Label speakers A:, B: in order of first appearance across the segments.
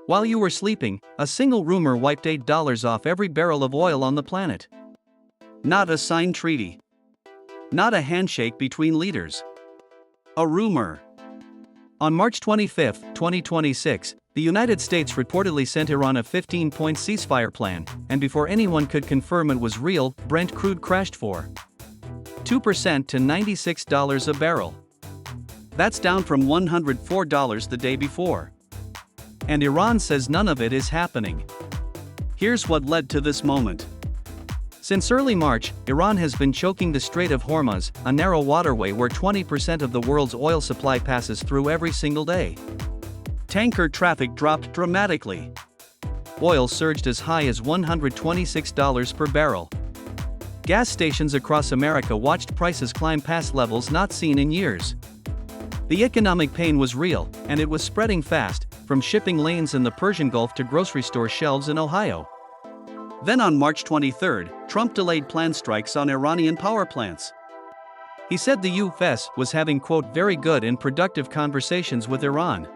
A: While you were sleeping, a single rumor wiped $8 off every barrel of oil on the planet. Not a signed treaty. Not a handshake between leaders. A rumor. On March 25, 2026, the United States reportedly sent Iran a 15-point ceasefire plan, and before anyone could confirm it was real, Brent crude crashed 2% to $96 a barrel. That's down from $104 the day before. And Iran says none of it is happening. Here's what led to this moment. Since early March, Iran has been choking the Strait of Hormuz, a narrow waterway where 20% of the world's oil supply passes through every single day. Tanker traffic dropped dramatically. Oil surged as high as $126 per barrel. Gas stations across America watched prices climb past levels not seen in years. The economic pain was real, and it was spreading fast, from shipping lanes in the Persian Gulf to grocery store shelves in Ohio. Then on March 23, Trump delayed planned strikes on Iranian power plants. He said the U.S. was having, quote, very good and productive conversations with Iran.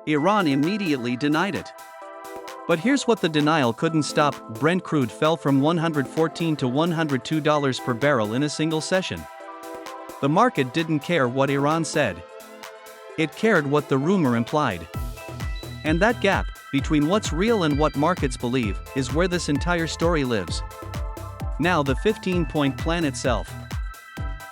A: Iran immediately denied it. But here's what the denial couldn't stop: Brent crude fell from $114 to $102 per barrel in a single session. The market didn't care what Iran said. It cared what the rumor implied. And that gap, between what's real and what markets believe, is where this entire story lives. Now the 15-point plan itself.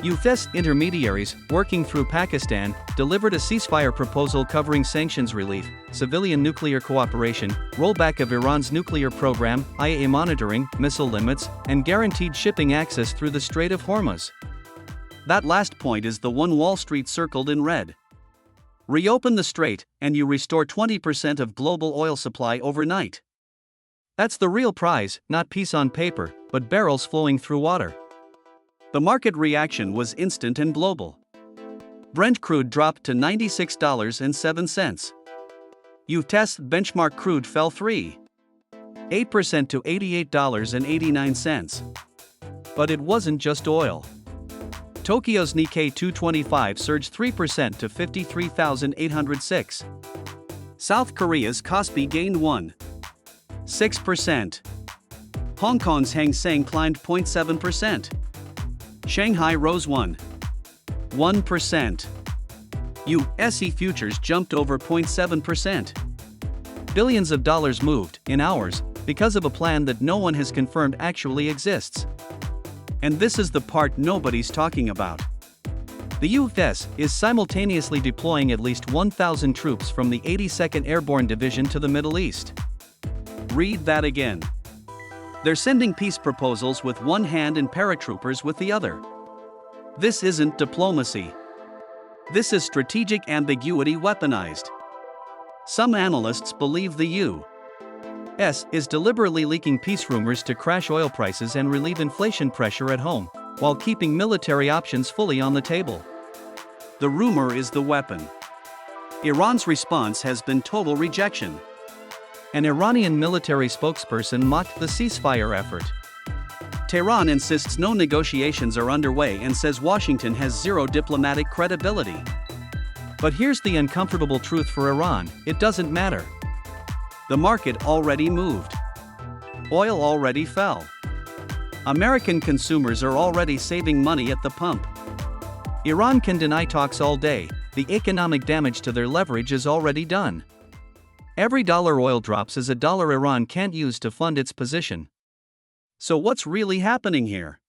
A: U.S. intermediaries, working through Pakistan, delivered a ceasefire proposal covering sanctions relief, civilian nuclear cooperation, rollback of Iran's nuclear program, IAEA monitoring, missile limits, and guaranteed shipping access through the Strait of Hormuz. That last point is the one Wall Street circled in red. Reopen the strait, and you restore 20% of global oil supply overnight. That's the real prize, not peace on paper, but barrels flowing through water. The market reaction was instant and global. Brent crude dropped to $96.07. U.S. benchmark crude fell 8% to $88.89. But it wasn't just oil. Tokyo's Nikkei 225 surged 3% to 53,806. South Korea's Kospi gained 6%. Hong Kong's Hang Seng climbed 0.7%. Shanghai rose 1%. U.S. futures jumped over 0.7%. Billions of dollars moved, in hours, because of a plan that no one has confirmed actually exists. And this is the part nobody's talking about. The U.S. is simultaneously deploying at least 1,000 troops from the 82nd Airborne Division to the Middle East. Read that again. They're sending peace proposals with one hand and paratroopers with the other. This isn't diplomacy. This is strategic ambiguity weaponized. Some analysts believe the U.S. is deliberately leaking peace rumors to crash oil prices and relieve inflation pressure at home, while keeping military options fully on the table. The rumor is the weapon. Iran's response has been total rejection. An Iranian military spokesperson mocked the ceasefire effort. Tehran insists no negotiations are underway and says Washington has zero diplomatic credibility. But here's the uncomfortable truth for Iran: it doesn't matter. The market already moved. Oil already fell. American consumers are already saving money at the pump. Iran can deny talks all day, the economic damage to their leverage is already done. Every dollar oil drops is a dollar Iran can't use to fund its position. So what's really happening here?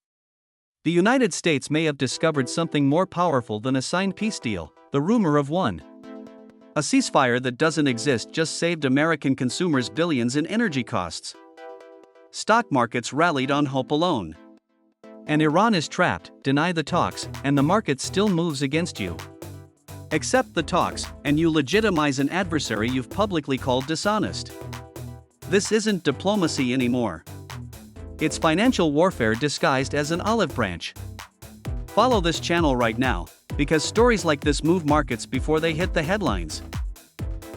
A: The United States may have discovered something more powerful than a signed peace deal: the rumor of one. A ceasefire that doesn't exist just saved American consumers billions in energy costs. Stock markets rallied on hope alone. And Iran is trapped: deny the talks, and the market still moves against you. Accept the talks, and you legitimize an adversary you've publicly called dishonest. This isn't diplomacy anymore. It's financial warfare disguised as an olive branch. Follow this channel right now, because stories like this move markets before they hit the headlines.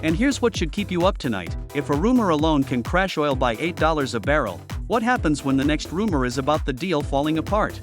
A: And here's what should keep you up tonight: if a rumor alone can crash oil by $8 a barrel, what happens when the next rumor is about the deal falling apart?